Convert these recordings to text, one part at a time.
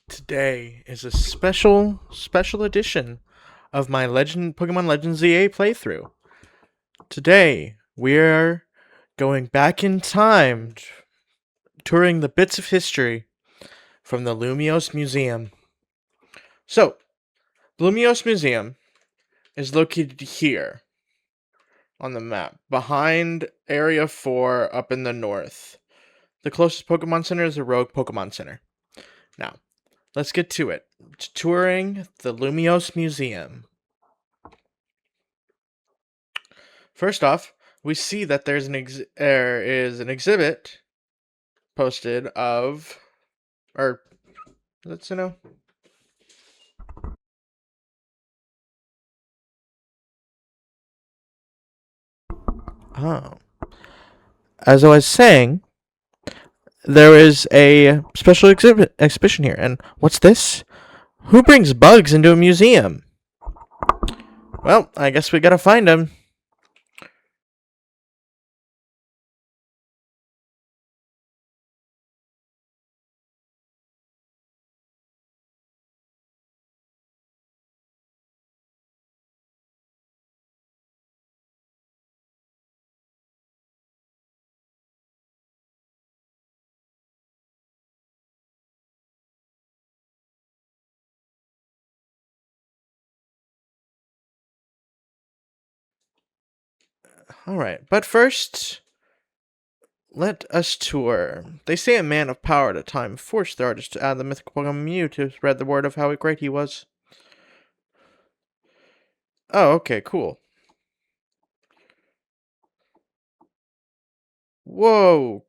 Today is a special edition of my Pokemon Legends ZA playthrough. Today we're going back in time, touring the bits of history from the Lumiose Museum. So, the Lumiose Museum is located here on the map, behind Area 4 up in the north. The closest Pokemon Center is the Rogue Pokemon Center. Now, let's get to it. Touring the Lumiose Museum. First off, we see that there is an exhibit posted of, or let's know. Oh, as I was saying, there is a special exhibition here, and what's this? Who brings bugs into a museum? Well, I guess we gotta find them. All right, but first, let us tour. They say a man of power at a time forced the artist to add the mythical Pokemon Mew to spread the word of how great he was. Oh, okay, cool. Whoa!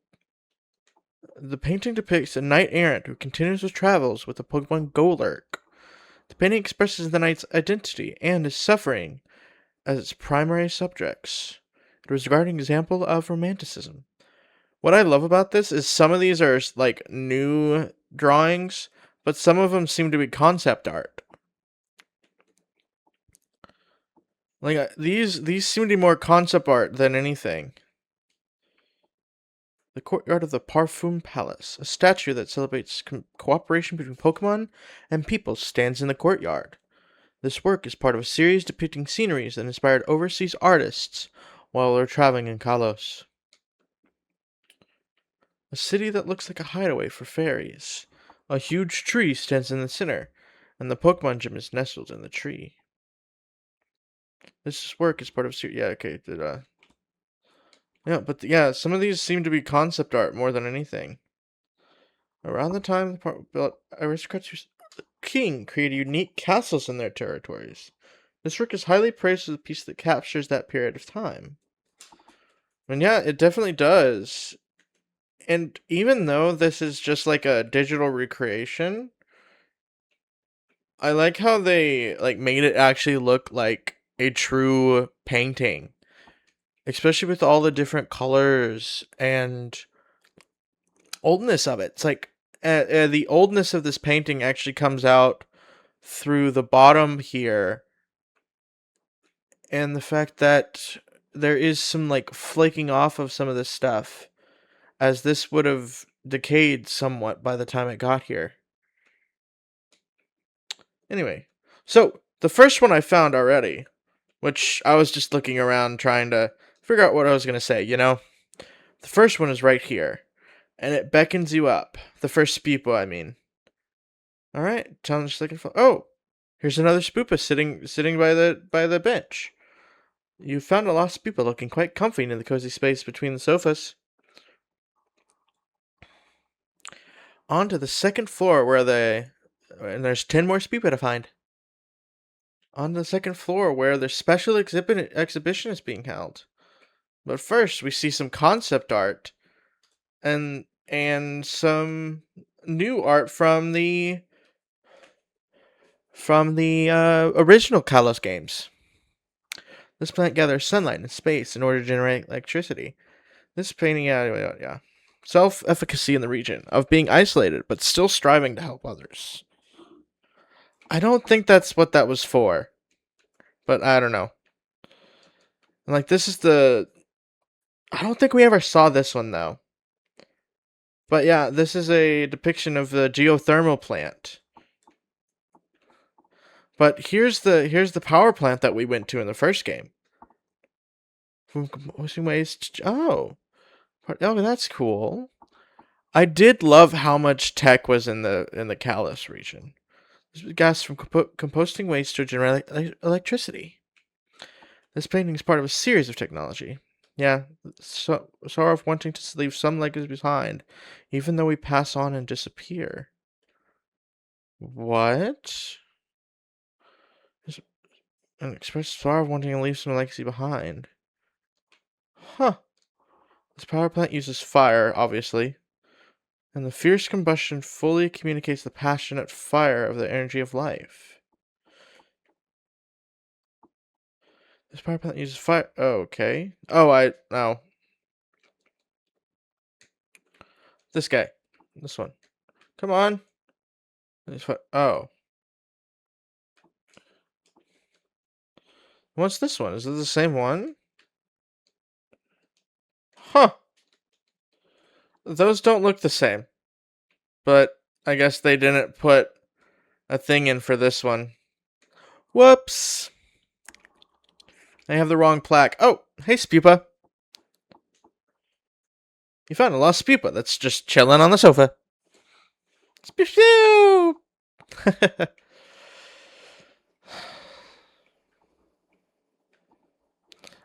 The painting depicts a knight errant who continues his travels with the Pokemon Golurk. The painting expresses the knight's identity and his suffering as its primary subjects. It was regarded an example of romanticism. What I love about this is some of these are like new drawings, but some of them seem to be concept art. Like these seem to be more concept art than anything. The courtyard of the Parfum Palace. A statue that celebrates cooperation between Pokemon and people stands in the courtyard. This work is part of a series depicting sceneries that inspired overseas artists while they were traveling in Kalos. A city that looks like a hideaway for fairies. A huge tree stands in the center, and the Pokemon gym is nestled in the tree. This work is part of series. Yeah, okay. Yeah, but yeah, some of these seem to be concept art more than anything. Around the time the part built, aristocrats who king created unique castles in their territories. This work is highly praised as a piece that captures that period of time. And yeah, it definitely does. And even though this is just like a digital recreation, I like how they like made it actually look like a true painting. Especially with all the different colors and oldness of it. It's like the oldness of this painting actually comes out through the bottom here, and the fact that there is some like flaking off of some of this stuff, as this would have decayed somewhat by the time it got here. Anyway, so the first one I found already, which I was just looking around trying to figure out what I was going to say, you know? The first one is right here, and it beckons you up. The first Speepo, I mean. Alright, challenge looking for. Oh! Here's another Spoopa sitting by the bench. You found a lost Spoopa looking quite comfy in the cozy space between the sofas. On to the second floor and there's 10 more Spoopa to find. On to the second floor where their special exhibition is being held. But first, we see some concept art and some new art from the original Kalos games. This plant gathers sunlight and space in order to generate electricity. This painting, yeah. Self-efficacy in the region of being isolated but still striving to help others. I don't think that's what that was for, but I don't know. And like this is I don't think we ever saw this one though. But yeah, this is a depiction of the geothermal plant. But here's the power plant that we went to in the first game. From composting waste. Oh, that's cool. I did love how much tech was in the Kalos region. Gas from composting waste to generate electricity. This painting is part of a series of technology. Yeah, sorrow of wanting to leave some legacy behind, even though we pass on and disappear. What? An expressed sorrow of wanting to leave some legacy behind. Huh. This power plant uses fire, obviously, and the fierce combustion fully communicates the passionate fire of the energy of life. This power plant uses fire. Oh, okay. Oh. This guy. This one. Come on. Oh. What's this one? Is it the same one? Huh. Those don't look the same. But I guess they didn't put a thing in for this one. Whoops. I have the wrong plaque. Oh, hey, Spupa. You found a lost Spupa that's just chilling on the sofa. Spew!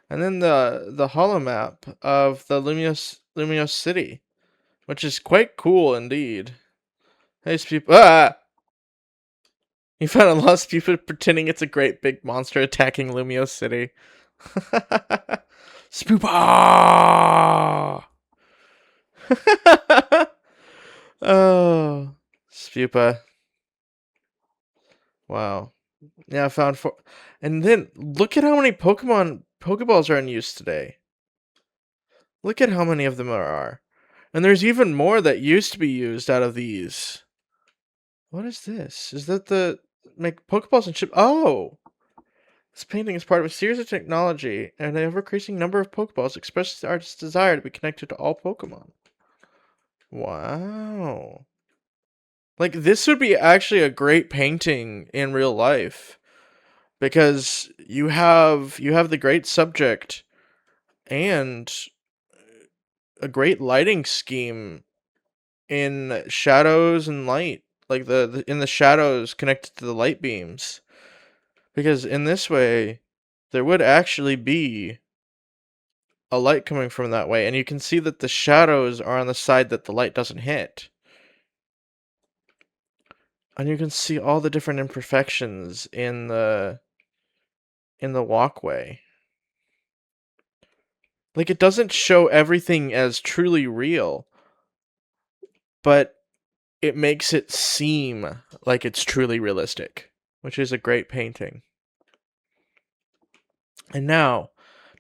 And then the holo map of the Lumiose City, which is quite cool indeed. Hey, Spupa. Ah! You found a lost Spupa pretending it's a great big monster attacking Lumiose City. Spupa! Oh, Spupa. Wow. Yeah, I found four. And then look at how many Pokeballs are in use today. Look at how many of them there are. And there's even more that used to be used out of these. What is this? Is that the make Pokeballs and ship? Oh! This painting is part of a series of technology, and an ever-increasing number of Pokeballs expresses the artist's desire to be connected to all Pokemon. Wow. Like, this would be actually a great painting in real life. Because you have the great subject and a great lighting scheme in shadows and light. Like in the shadows connected to the light beams. Because in this way, there would actually be a light coming from that way, and you can see that the shadows are on the side that the light doesn't hit. And you can see all the different imperfections in the walkway. Like, it doesn't show everything as truly real, but it makes it seem like it's truly realistic, which is a great painting. And now,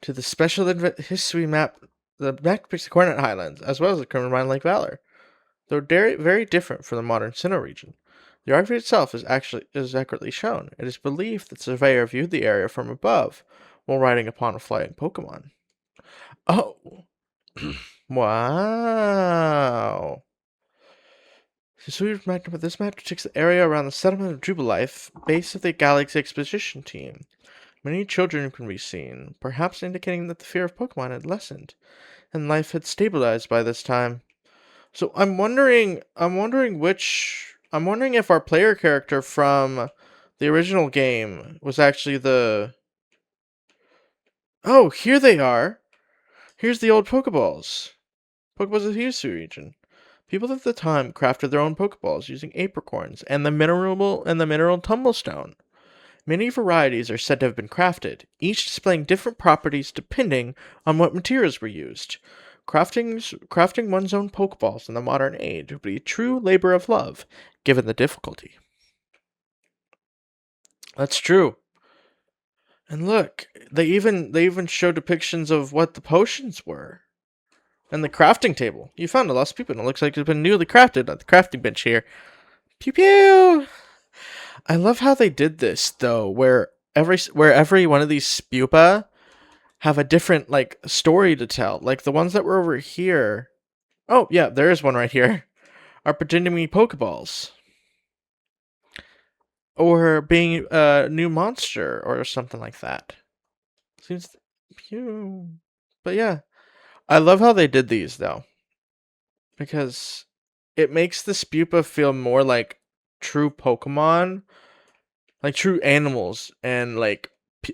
to the special history map, the map depicts the Coordinate Highlands, as well as the Combine Lake Valor. Though very different from the modern Sinnoh region, the art itself is accurately shown. It is believed that the surveyor viewed the area from above while riding upon a flying Pokemon. Oh! Wow! This map depicts the area around the settlement of Jubilife, base of the Galaxy Expedition Team. Many children can be seen, perhaps indicating that the fear of Pokemon had lessened, and life had stabilized by this time. So I'm wondering if our player character from the original game was actually the... Oh, here they are! Here's the old Pokeballs. Pokeballs of the Hisui region. People at the time crafted their own Pokeballs using apricorns and the mineral tumblestone. Many varieties are said to have been crafted, each displaying different properties depending on what materials were used. Crafting one's own Pokeballs in the modern age would be a true labor of love, given the difficulty. That's true. And look, they even show depictions of what the potions were. And the crafting table. You found a lost Spupa, and it looks like it's been newly crafted at the crafting bench here. Pew pew! I love how they did this, though, where every one of these Spupa have a different, like, story to tell. Like, the ones that were over here... Oh, yeah, there is one right here. Are pretending to be Pokeballs. or being a new monster or something like that. Seems pew. But yeah, I love how they did these though, because it makes the Spupa feel more like true Pokemon, like true animals, and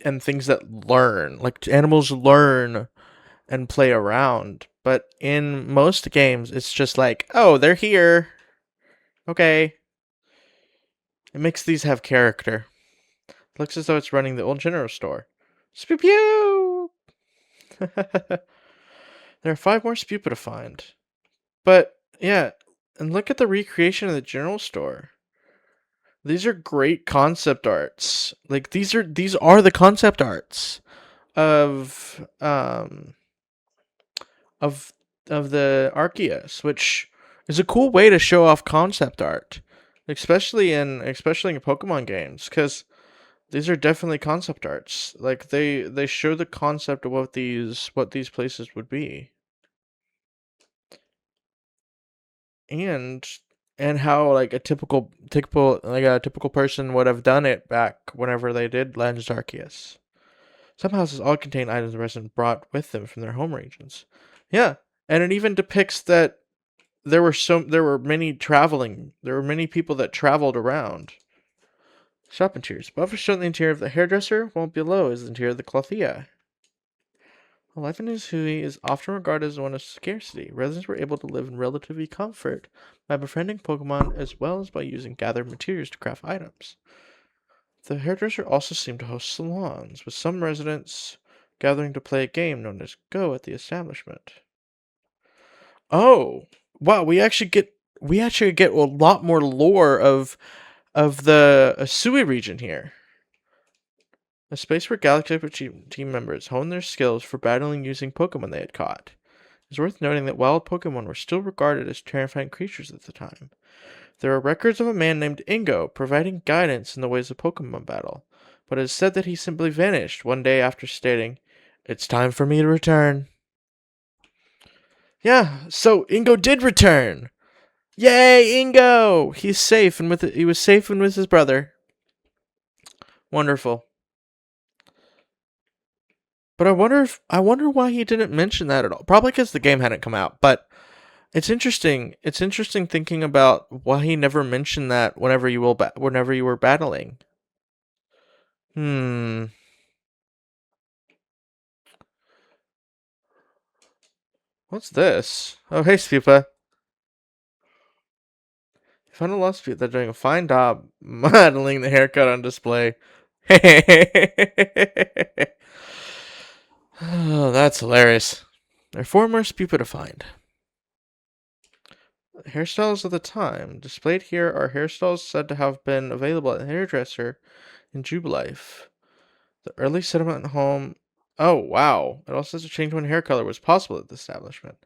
and things that learn. Like animals learn and play around. But in most games, it's just like, oh, they're here. Okay. It makes these have character. It looks as though it's running the old general store. Spew pew! There are 5 more Spupa to find. But, yeah, and look at the recreation of the general store. These are great concept arts. Like these are the concept arts of of the Arceus, which is a cool way to show off concept art, especially in Pokemon games, because these are definitely concept arts. Like they show the concept of what these places would be, and how like a typical person would have done it back whenever they did Legends Arceus. Some houses all contain items the residents brought with them from their home regions. Yeah, and it even depicts that there were many people that traveled around. Shop interiors. Above is shown the interior of the hairdresser, while below is the interior of the clothier. Life in Hisui is often regarded as one of scarcity. Residents were able to live in relatively comfort by befriending Pokemon as well as by using gathered materials to craft items. The hairdresser also seemed to host salons, with some residents gathering to play a game known as Go at the establishment. Oh, wow! We actually get a lot more lore of the Asui region here. A space where Galaxy team members honed their skills for battling using Pokemon they had caught. It's worth noting that wild Pokemon were still regarded as terrifying creatures at the time. There are records of a man named Ingo providing guidance in the ways of Pokemon battle, but it is said that he simply vanished one day after stating, "It's time for me to return." Yeah, so Ingo did return. Yay, Ingo! He was safe and with his brother. Wonderful. But I wonder why he didn't mention that at all. Probably because the game hadn't come out. But it's interesting. It's interesting thinking about why he never mentioned that whenever you were battling. Hmm. What's this? Oh, hey, Spupa. You found a lost Spupa. They're doing a fine job modeling the haircut on display. Oh, that's hilarious. There are 4 more Spupa to find. Hairstyles of the time. Displayed here are hairstyles said to have been available at the hairdresser in Jubilife. The early settlement home. Oh, wow. It also says a change when hair color was possible at the establishment.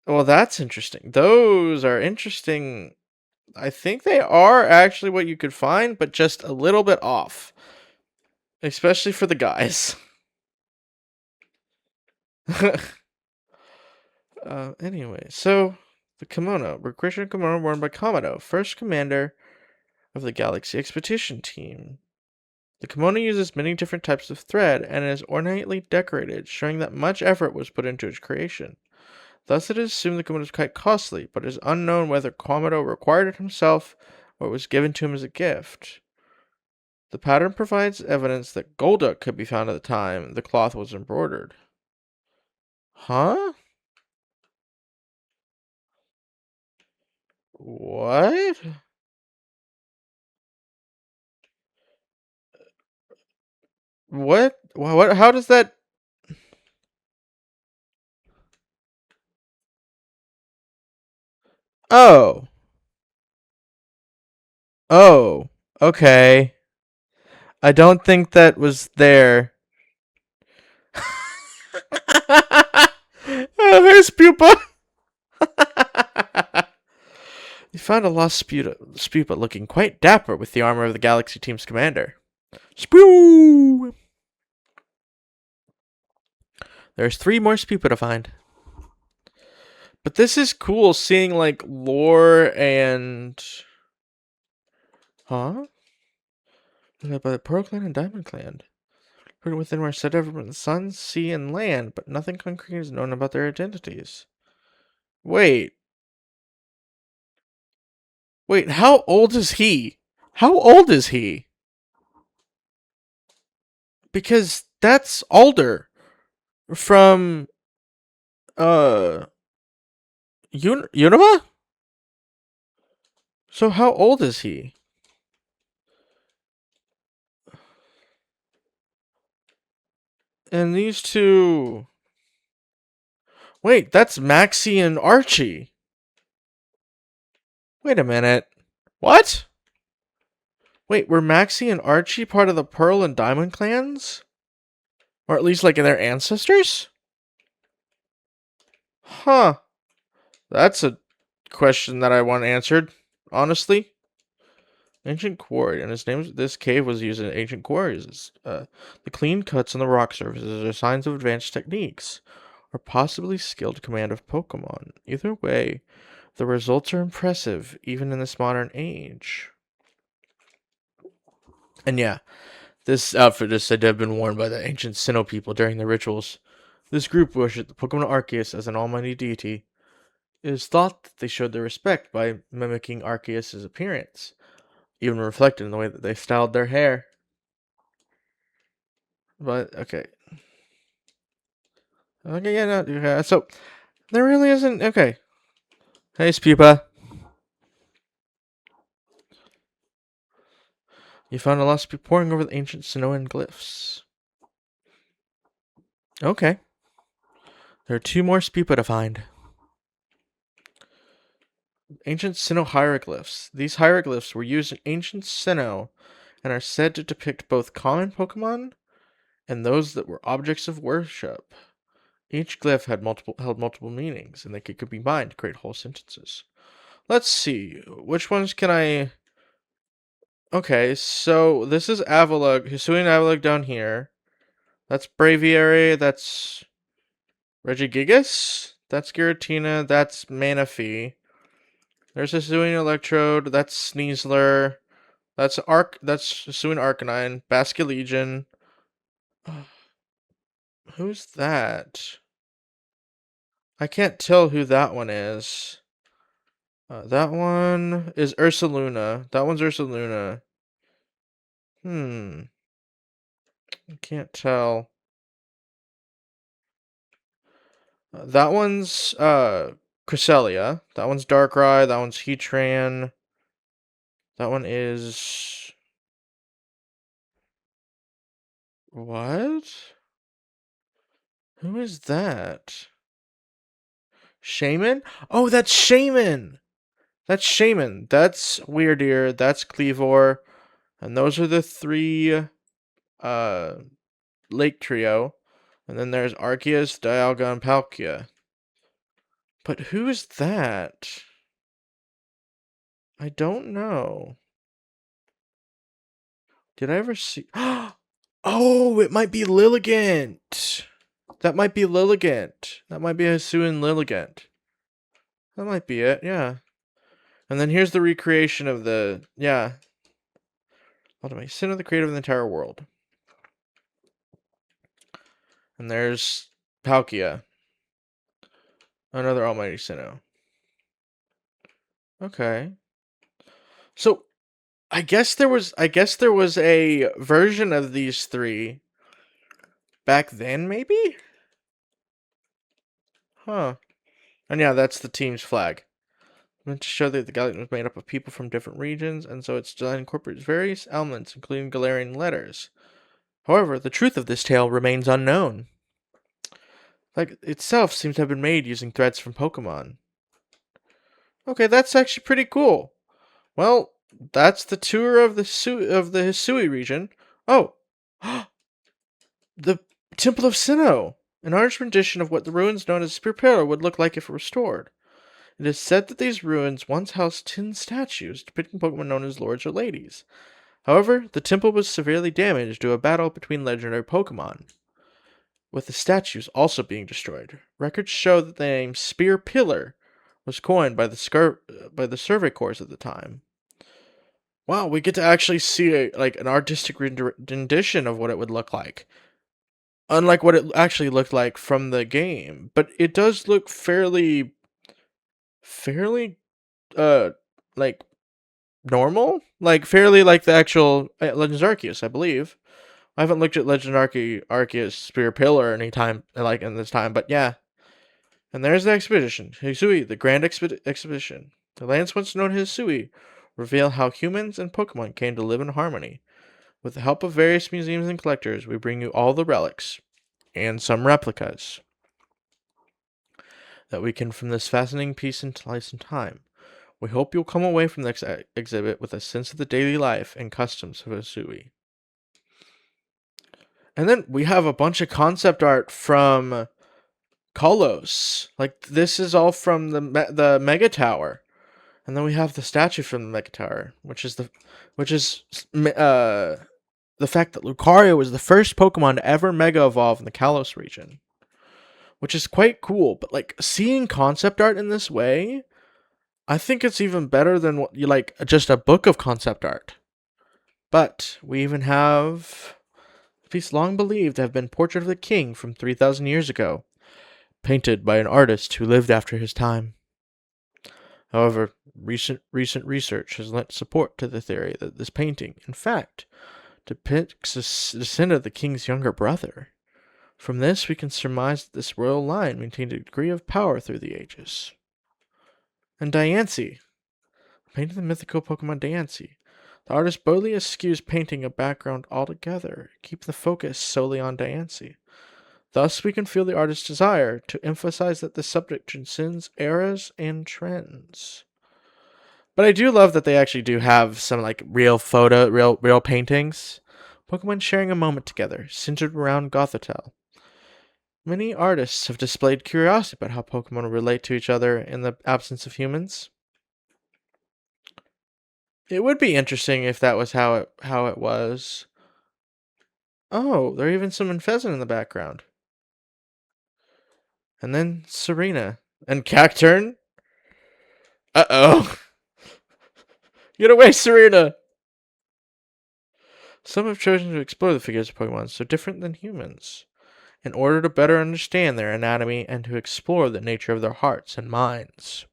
Well, that's interesting. Those are interesting. I think they are actually what you could find, but just a little bit off. Especially for the guys. Anyway, so the kimono. Recreational kimono worn by Kamado, first commander of the Galaxy Expedition Team. The kimono uses many different types of thread and is ornately decorated, showing that much effort was put into its creation. Thus, it is assumed the kimono is quite costly, but it is unknown whether Kamado required it himself or it was given to him as a gift. The pattern provides evidence that Golduck could be found at the time the cloth was embroidered. Huh? What? What? What? How does that? Oh. Oh. Okay. I don't think that was there. Oh, here's Pupa. You found a lost Spupa looking quite dapper with the armor of the Galaxy Team's commander. Spew! There's 3 more Spupa to find. But this is cool seeing like lore and Huh? Led by the Pearl Clan and Diamond Clan. Within were said to have been the sun, sea, and land, but nothing concrete is known about their identities. Wait. Wait, how old is he? How old is he? Because that's Alder from uh Unova? So how old is he? And these two. Wait, that's Maxie and Archie. Wait a minute. What? Wait, were Maxie and Archie part of the Pearl and Diamond clans? Or at least like their ancestors? Huh. That's a question that I want answered, honestly. Ancient quarry, and his name. This cave was used in ancient quarries. The clean cuts on the rock surfaces are signs of advanced techniques, or possibly skilled command of Pokemon. Either way, the results are impressive, even in this modern age. And yeah, this outfit is said to have been worn by the ancient Sinnoh people during their rituals. This group worshipped the Pokemon Arceus as an almighty deity. It is thought that they showed their respect by mimicking Arceus' appearance, even reflected in the way that they styled their hair. But, okay. Okay, yeah, no, okay, so, there really isn't, okay. Hey, Spupa. You found a lost be poring over the ancient Sinnohan glyphs. Okay. There are 2 more Spupa to find. Ancient Sinnoh hieroglyphs. These hieroglyphs were used in ancient Sinnoh and are said to depict both common Pokemon and those that were objects of worship. Each glyph held multiple meanings, and they could be combined to create whole sentences. Let's see. Which ones can I... Okay, so this is Avalugg. Hisui and Avalugg down here. That's Braviary. That's Regigigas. That's Giratina. That's Manaphy. There's Hisui Electrode. That's Sneasler. That's Hisui Arcanine. Basculegion. Who's that? I can't tell who that one is. That one is Ursaluna. That one's Ursaluna. I can't tell. That one's Cresselia. That one's Darkrai. That one's Heatran. That one is... What? Who is that? Shaman? Oh, that's Shaman! That's Shaman. That's Weirdeer. That's Cleavor. And those are the 3 Lake Trio. And then there's Arceus, Dialga, and Palkia. But who's that? I don't know. Did I ever see... Oh, it might be Lilligant! That might be Lilligant. That might be Hisuian Lilligant. That might be it, yeah. And then here's the recreation of the... Yeah. Ultimate Sinnoh, the creator of the entire world. And there's Palkia. Another Almighty Sinnoh. Okay. So, I guess there was a version of these 3 back then, maybe? Huh. And yeah, that's the team's flag. Meant to show that the galaxy was made up of people from different regions, and so its design incorporates various elements, including Galarian letters. However, the truth of this tale remains unknown. Like, itself seems to have been made using threads from Pokemon. Okay, that's actually pretty cool. Well, that's the tour of the Hisui region. Oh, the Temple of Sinnoh, an artist's rendition of what the ruins known as Spear Pillar would look like if restored. It is said that these ruins once housed 10 statues depicting Pokemon known as lords or ladies. However, the temple was severely damaged due to a battle between legendary Pokemon, with the statues also being destroyed. Records show that the name Spear Pillar was coined by the Survey Corps at the time. Wow, we get to actually see an artistic rendition of what it would look like. Unlike what it actually looked like from the game, but it does look fairly uh like normal, like fairly like the actual Legends Arceus, I believe. I haven't looked at Legend Arceus Spear Pillar any time like in this time, but yeah. And there's the expedition, Hisui, the Grand Expedition. The lands once known as Hisui reveal how humans and Pokemon came to live in harmony. With the help of various museums and collectors, we bring you all the relics and some replicas that we can from this fascinating piece in slice and time. We hope you'll come away from this exhibit with a sense of the daily life and customs of Hisui. And then we have a bunch of concept art from Kalos. Like this is all from the Mega Tower. And then we have the statue from the Mega Tower, which is the fact that Lucario was the first Pokemon to ever Mega Evolve in the Kalos region, which is quite cool. But like seeing concept art in this way, I think it's even better than what you like just a book of concept art. But we even have a piece long believed to have been Portrait of the King from 3,000 years ago, painted by an artist who lived after his time. However, recent research has lent support to the theory that this painting, in fact, depicts a descendant of the king's younger brother. From this, we can surmise that this royal line maintained a degree of power through the ages. And Diancie, painting the mythical Pokemon Diancie. The artist boldly eschews painting a background altogether, keep the focus solely on Diancie. Thus, we can feel the artist's desire to emphasize that the subject transcends eras and trends. But I do love that they actually do have some like real paintings. Pokemon sharing a moment together, centered around Gothitelle. Many artists have displayed curiosity about how Pokemon relate to each other in the absence of humans. It would be interesting if that was how it was. Oh, there are even some Pheasant in the background. And then Serena. And Cacturn? Uh-oh. Get away, Serena! Some have chosen to explore the figures of Pokemon so different than humans, in order to better understand their anatomy and to explore the nature of their hearts and minds.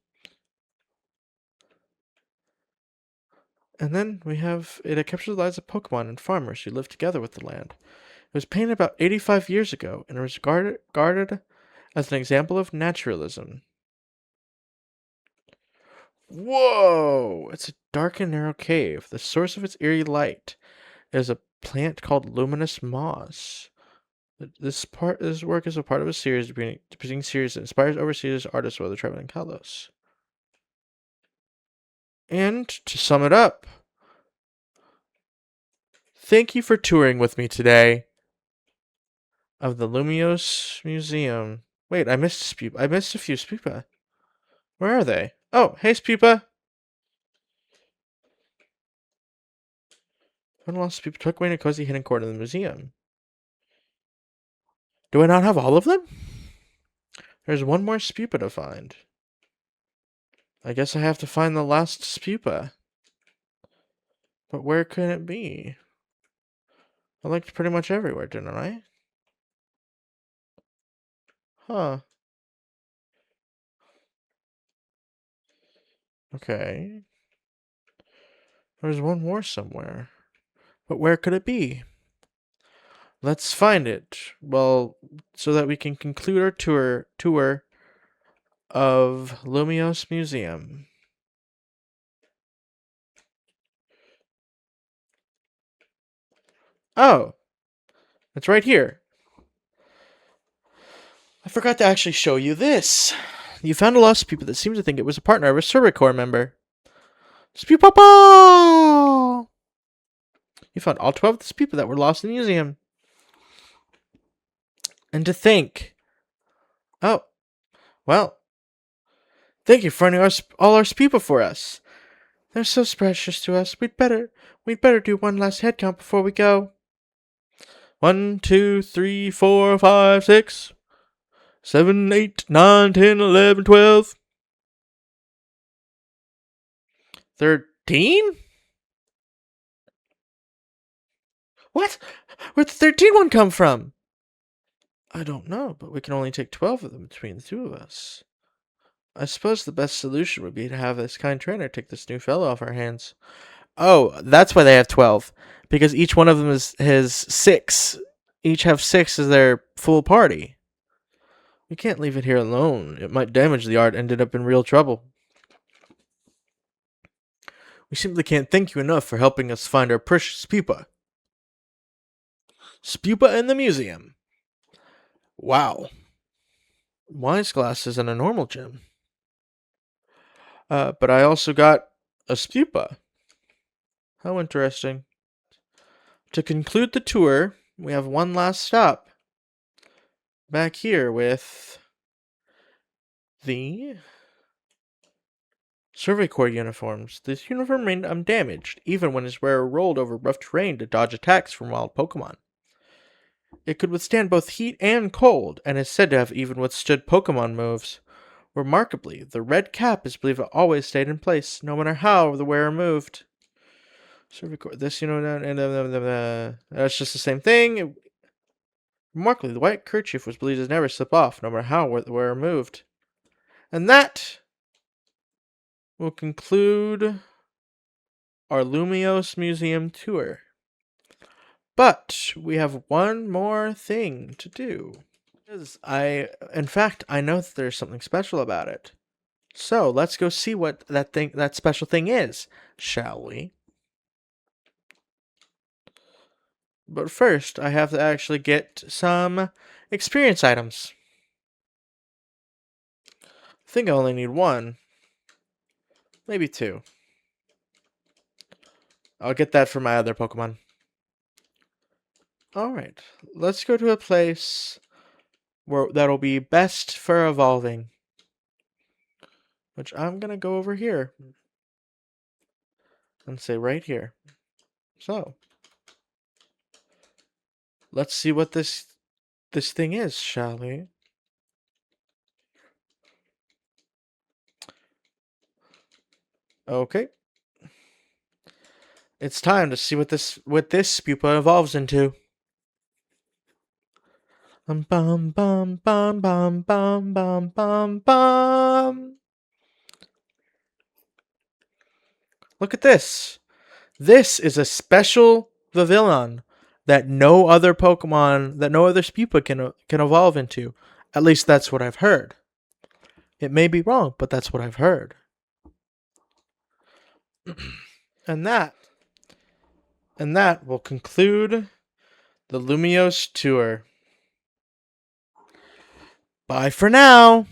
And then we have it captures the lives of Pokemon and farmers who live together with the land. It was painted about 85 years ago and was regarded as an example of naturalism. Whoa! It's a dark and narrow cave. The source of its eerie light is a plant called luminous moss. This work is a part of a series depicting series that inspires overseas artists while they're traveling in Kalos. And to sum it up, thank you for touring with me today of the Lumiose Museum. Wait, I missed Spupa. I missed a few Spupa. Where are they? Oh, hey Spupa. One lost Spupa took away in a cozy hidden corner of the museum. Do I not have all of them? There's one more Spupa to find. I guess I have to find the last Spupa. But where could it be? I looked pretty much everywhere, didn't I? Huh. Okay. There's one more somewhere. But where could it be? Let's find it. Well, so that we can conclude our tour of Lumiose Museum. Oh, it's right here. I forgot to actually show you this. You found a lost Spupa that seems to think it was a partner of a Survey Corps member. Spupapa! You found all 12 of the Spupa that were lost in the museum. And to think. Oh, well. Thank you for finding all our Spupa for us. They're so precious to us. We'd better do one last head count before we go. 1, 2, 3, 4, 5, 6, 7, 8, 9, 10, 11, 12. 13? What? Where'd the 13 one come from? I don't know, but we can only take 12 of them between the two of us. I suppose the best solution would be to have this kind trainer take this new fellow off our hands. Oh, that's why they have 12. Because each one of them has 6. Each have 6 as their full party. We can't leave it here alone. It might damage the art and end up in real trouble. We simply can't thank you enough for helping us find our precious pupa. Spupa in the museum. Wow. Wise glasses and a normal gem. But I also got a spupa. How interesting. To conclude the tour, we have one last stop. Back here with the Survey Corps uniforms. This uniform remained undamaged, even when its wearer rolled over rough terrain to dodge attacks from wild Pokemon. It could withstand both heat and cold, and is said to have even withstood Pokemon moves. Remarkably, the red cap is believed to always stayed in place, no matter how the wearer moved. Survey Corps, this, that's just the same thing. Remarkably, the white kerchief was believed to never slip off, no matter how the wearer moved. And that will conclude our Lumiose Museum tour. But we have one more thing to do. In fact, I know that there's something special about it. So let's go see what that special thing is, shall we? But first, I have to actually get some experience items. I think I only need 1. Maybe 2. I'll get that for my other Pokemon. Alright, let's go to a place where that'll be best for evolving. Which I'm gonna go over here. And say right here. So, let's see what this thing is, shall we? Okay. It's time to see what this Spupa evolves into. Bum bum bum bum bum bum bum bum. Look at this. This is a special Vivillon that no other Pokemon, that no other Spupa can evolve into. At least that's what I've heard. It may be wrong, but that's what I've heard. And that will conclude the Lumiose tour. Bye for now.